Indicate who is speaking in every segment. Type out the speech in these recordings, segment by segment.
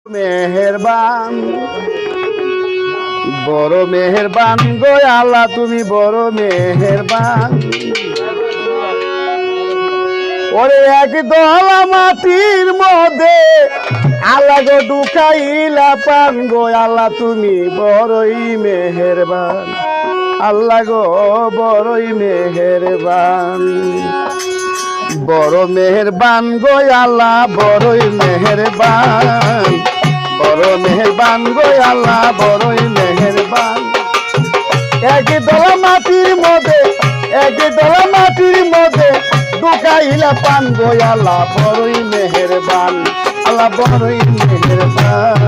Speaker 1: মেহেরবান বড় মেহেরবান গো আল্লাহ, তুমি বড় মেহেরবান। ওরে এক দলা মাটির মধ্যে আল্লাহ গো ঢুকাইলা পান গো আল্লাহ, তুমি বড়ই মেহেরবান। আল্লাহ গো বড়ই মেহেরবান, বড় মেহেরবান গো আল্লাহ, বড়ই মেহেরবান, বড় মেহেরবান গো আল্লাহ, বড়ই মেহেরবান। এক দলা মাটির মধ্যে, এক দলা মাটির মধ্যে ঢুকাইলা পান গো আল্লাহ, বড়ই মেহেরবান। আল্লাহ বড়ই মেহেরবান।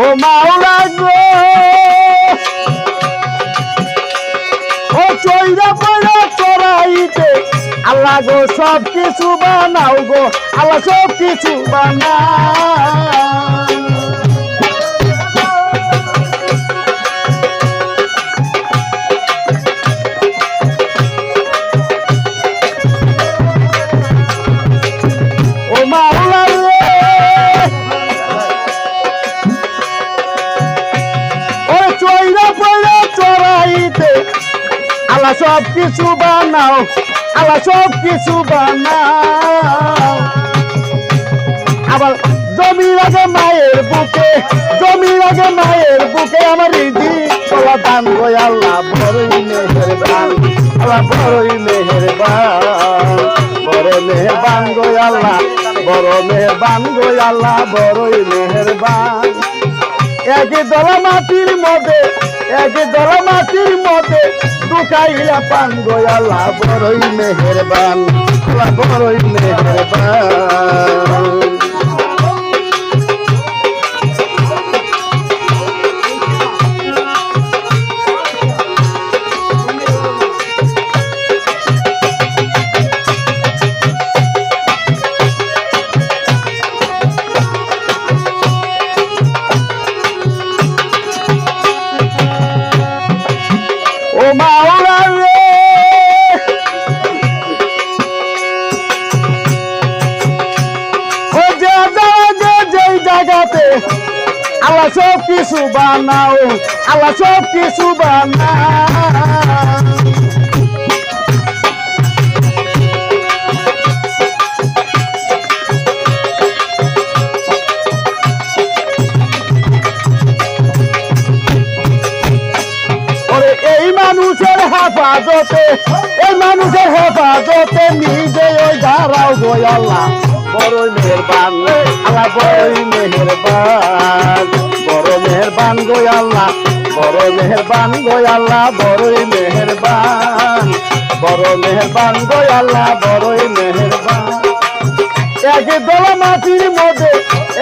Speaker 1: ও মাওলা গো, ও চৈরা পড়া চড়াইতে আল্লাহ গো সব কিছু বানাও গো আল্লাহ, সব কিছু বানাও। ও মাওলা চড়াইতে আল্লাহ সব কিছু বানাও, আল্লাহ সব কিছু বানাও। আবার জমির আগে মায়ের বুকে, জমির আগে মায়ের বুকে আমার রিজি তোলা দান গো আল্লাহ, বড়ই মেহেরবান। আল্লাহ বড়ই মেহেরবান, বড় মেহেরবান গো আল্লাহ, বড় মেহেরবান গো আল্লাহ, বড়ই মেহেরবান। এক দলা মাটির মধ্যে, এক দলা মাটির মধ্যে ঢুকাইলা পান গো আল্লাহ, বড়ই মেহেরবান। আল্লাহ বড়ই মেহেরবান। ও মাওলা রে, ও যেই জায়গাতে আল্লাহ সব কিছু বানাও, আল্লাহ সব কিছু বানাও। এই মানুষের হেফাজতে, এই মানুষের হেফাজতে নিজে ওই দাঁড়াও গো আল্লাহ, বড়ই মেহেরবান। আল্লাহ বড়ই মেহেরবান, বড় মেহেরবান গো আল্লাহ, বড় মেহেরবান গো আল্লাহ, বড়ই মেহেরবান, বড় মেহেরবান গো আল্লাহ, বড়ই মেহেরবান। এক দলা মাটির মধ্যে,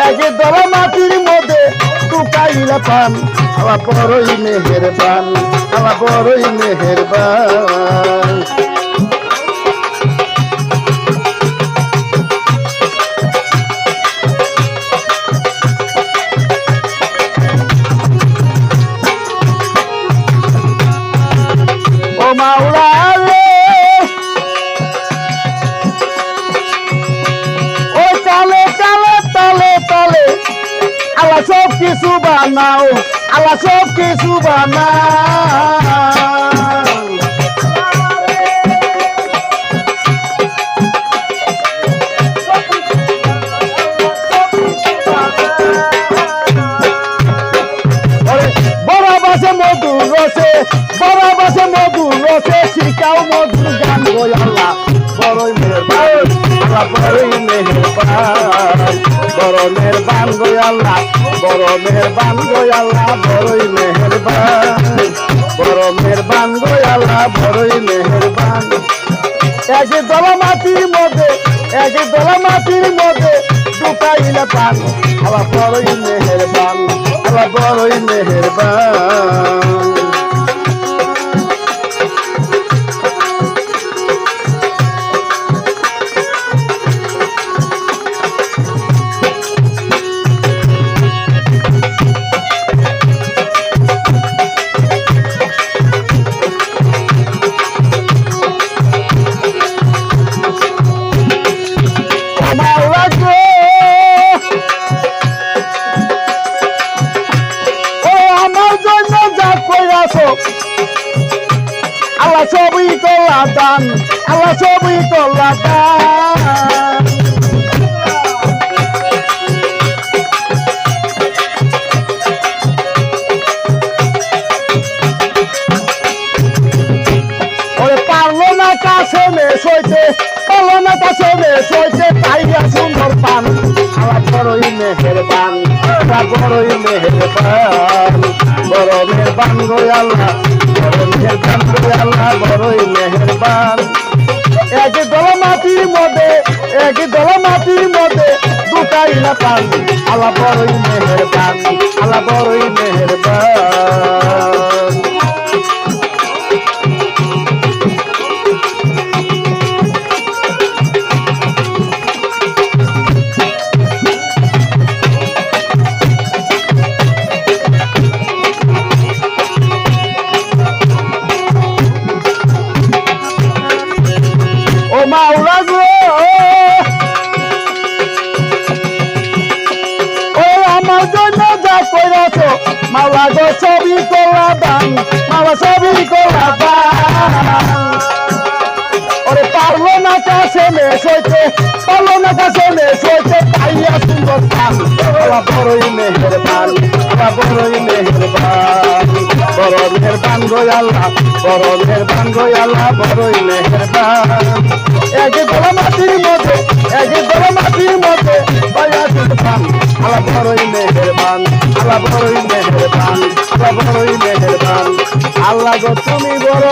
Speaker 1: এক দলা মাটির মধ্যে ঢুকাইলা পান আল্লাহ, বড়ই মেহেরবান। আল্লাহ বড়ই মেহেরবান। ও মাওলা রে, ও কালে কালে তালে তালে আল্লাহ সব কিছু বানাও, আল্লাহ সব কিছু বানাও। বড় বাসে মধুর রসে, বড় বাসে মধুর রসে শিখাও মধুর গান গো আল্লাহ, বড়ই মেহেরবান। আল্লাহ বড়ই মেহেরবান, বড় মেহেরবান গো আল্লাহ, বড় মেহেরবান গো আল্লাহ, বড়ই মেহেরবান, বড় মেহেরবান গো আল্লাহ, বড়ই মেহেরবান। এক দলা মাটির মধ্যে, এক দলা মাটির মধ্যে ঢুকাইলা পান আল্লাহ, বড়ই মেহেরবান। আল্লাহ বড়ই মেহেরবান। করলা দান আল্লাহ সবই করলা দান ওরে পারলো না কাছে মেশ হইতে পারলো না কাছে মেশ হইতে পাইয়া সুন্দর পান আল্লাহ বড়ই মেহেরবান আল্লাহ বড়ই মেহেরবান বড় মেহেরবান গো আল্লাহ বড় মেহেরবান গো আল্লাহ বড়ই মেহেরবান এক দল মাটির মধ্যে দুটাইলা পান আল্লাহ বড়ই মেহেরবান আল্লাহ বড়ই মেহেরবান ও মাওলা গো ও আমার জন্য যা কইরাছো মাওলা গো সবই করলা দান মাওলা সবই করলা দান ওরে পারলো না কাছে মেশ হইতে পারলো না কাছে মেশ হইতে পাইয়া সুন্দর পান আল্লাহ বড়ই মেহেরবান আল্লাহ বড়ই মেহেরবান বড় মেহেরবান গো আল্লাহ বড় মেহেরবান গো আল্লাহ বড়ই মেহেরবান এক দল মাটির মধ্যে পাইয়া সুন্দর পান আল্লাহ বড়ই মেহেরবান আল্লাহ বড়ই মেহেরবান আল্লাহ বড়ই মেহেরবান আল্লাহ গো তুমি বড়